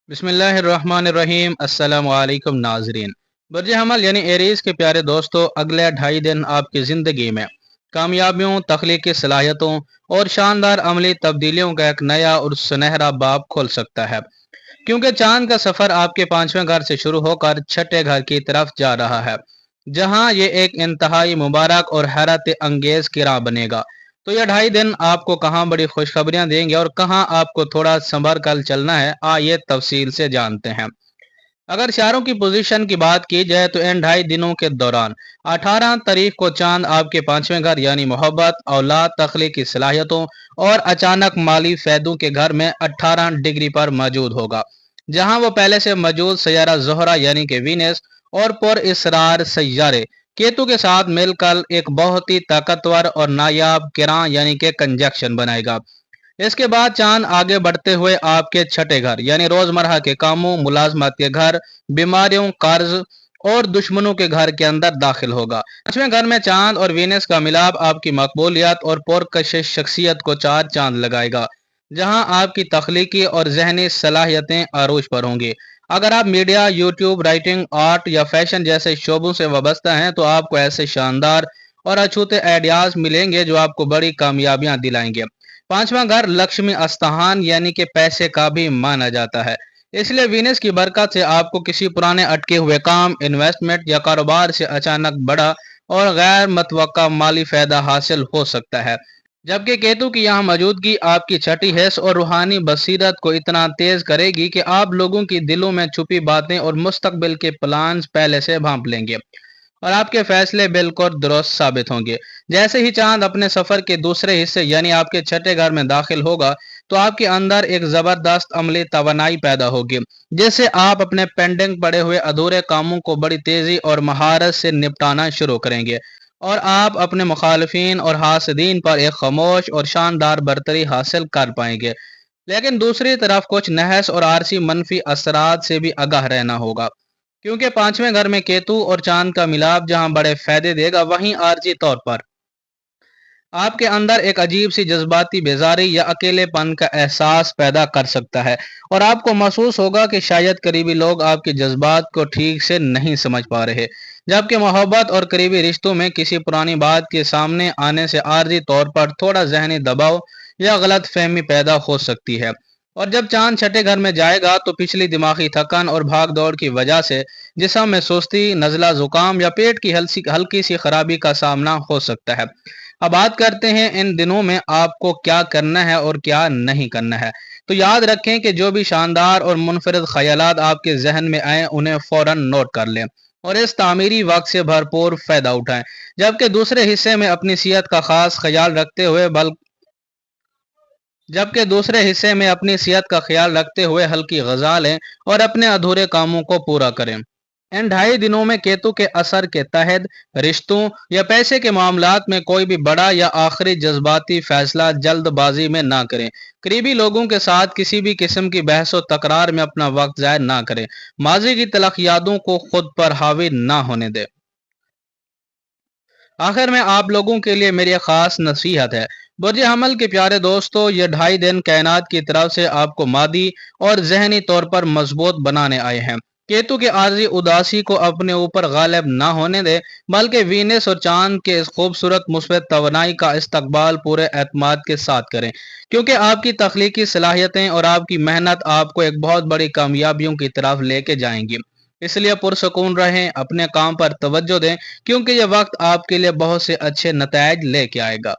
बिस्मिल्लाहिर्रहमानिर्रहीम। अस्सलाम वालेकुम नाजरीन। बर्ज हमल यानी एरीज के प्यारे दोस्तों, अगले 2.5 दिन आपकी ज़िंदगी में कामयाबियों, तख्लीकी सलाहियतों और शानदार अमली तब्दीलियों का एक नया और सुनहरा बाब खोल सकता है, क्योंकि चांद का सफ़र आपके 5वें घर से शुरू होकर छठे घर की तरफ जा रहा है, जहां ये एक इंतहाई मुबारक और हैरत अंगेज की राह बनेगा। तो यह 2.5 दिन आपको कहाँ बड़ी खुशखबरियां देंगे और कहाँ आपको थोड़ा संभर कर चलना है, आइए तफसील से जानते हैं। अगर सितारों की पोजीशन की बात की जाए तो इन 2.5 दिनों के दौरान 18 तारीख को चांद आपके 5वें घर यानी मोहब्बत, औलाद, तख्लीकी सलाहियतों और अचानक माली फैदों के घर में 18 डिग्री पर मौजूद होगा, जहां वो पहले से मौजूद सैयारा जोहरा यानी कि वीनस और पुर इसरार सैयारे केतु के साथ मिलकर एक बहुत ही ताकतवर और नायाब किरां यानी कि कंजक्शन बनाएगा। इसके बाद चांद आगे बढ़ते हुए आपके छठे घर यानी रोजमर्रा के कामों, मुलाजमत के घर, बीमारियों, कर्ज और दुश्मनों के घर के अंदर दाखिल होगा। 5वें घर में चांद और वीनस का मिलाप आपकी मकबूलियत और पुरकशिश शख्सियत को चार चांद लगाएगा, जहां आपकी तख्लीकी और जहनी सलाहियतें आरूज पर होंगी। अगर आप मीडिया, यूट्यूब, राइटिंग, आर्ट या फैशन जैसे शोबों से वाबस्ता हैं तो आपको ऐसे शानदार और अछूते आइडियाज मिलेंगे जो आपको बड़ी कामयाबियां दिलाएंगे। 5वां घर लक्ष्मी अस्थान यानी कि पैसे का भी माना जाता है, इसलिए वीनस की बरकत से आपको किसी पुराने अटके हुए काम, इन्वेस्टमेंट या कारोबार से अचानक बड़ा और गैर मतवक्का माली फायदा हासिल हो सकता है। जबकि केतु की यहाँ मौजूदगी आपकी छठी हिस्स और रूहानी बसीरत को इतना तेज करेगी कि आप लोगों की दिलों में छुपी बातें और मुस्तकबिल के प्लान्स पहले से भांप लेंगे और आपके फैसले बिल्कुल दुरुस्त साबित होंगे। जैसे ही चांद अपने सफर के दूसरे हिस्से यानी आपके छठे घर में दाखिल होगा तो आपके अंदर एक जबरदस्त अमली तवानाई पैदा होगी, जिससे आप अपने पेंडिंग पड़े हुए अधूरे कामों को बड़ी तेजी और महारत से निपटाना शुरू करेंगे और आप अपने मुखालफिन और हासदीन पर एक खामोश और शानदार बरतरी हासिल कर पाएंगे। लेकिन दूसरी तरफ कुछ नहस और आरसी मनफी असरात से भी आगाह रहना होगा, क्योंकि 5वें घर में केतु और चांद का मिलाप जहां बड़े फायदे देगा, वहीं आरजी तौर पर आपके अंदर एक अजीब सी जज्बाती बेजारी या अकेलेपन का एहसास पैदा कर सकता है और आपको महसूस होगा कि शायद करीबी लोग आपके जज्बात को ठीक से नहीं समझ पा रहे। जबकि मोहब्बत और करीबी रिश्तों में किसी पुरानी बात के सामने आने से आर्जी तौर पर थोड़ा जहनी दबाव या गलत फहमी पैदा हो सकती है। और जब चांद छठे घर में जाएगा तो पिछली दिमागी थकान और भाग दौड़ की वजह से जिस्म में सुस्ती, नज़ला, जुकाम या पेट की हल्की सी खराबी का सामना हो सकता है। अब बात करते हैं इन दिनों में आपको क्या करना है और क्या नहीं करना है। तो याद रखें कि जो भी शानदार और मुनफरिद ख्यालात आपके जहन में आए उन्हें फौरन नोट कर लें और इस तामीरी वक्त से भरपूर फायदा उठाएं। जबकि दूसरे हिस्से में अपनी सेहत का खास ख्याल रखते हुए बल जबकि दूसरे हिस्से में अपनी सेहत का ख्याल रखते हुए हल्की गजा लें और अपने अधूरे कामों को पूरा करें। इन 2.5 दिनों में केतु के असर के तहत रिश्तों या पैसे के मामलात में कोई भी बड़ा या आखिरी जज्बाती फैसला जल्दबाजी में ना करें। करीबी लोगों के साथ किसी भी किस्म की बहस और तकरार में अपना वक्त ज़ाया ना करें। माजी की तलख यादों को खुद पर हावी ना होने दें। आखिर में आप लोगों के लिए मेरी एक खास नसीहत है। बुर्ज हमल के प्यारे दोस्तों, ये 2.5 दिन कायनात की तरफ से आपको मादी और जहनी तौर पर मजबूत बनाने आए हैं। केतु के आर्जी उदासी को अपने ऊपर गालिब ना होने दे, बल्कि वीनस और चांद के इस खूबसूरत मुस्बत तवानाई का इस्तकबाल पूरे एतमाद के साथ करें, क्योंकि आपकी तख्लीकी सलाहियतें और आपकी मेहनत आपको एक बहुत बड़ी कामयाबियों की तरफ लेके जाएंगी। इसलिए पुरसकून रहें, अपने काम पर तवज्जो दें, क्योंकि यह वक्त आपके लिए बहुत से अच्छे नतायज लेके आएगा।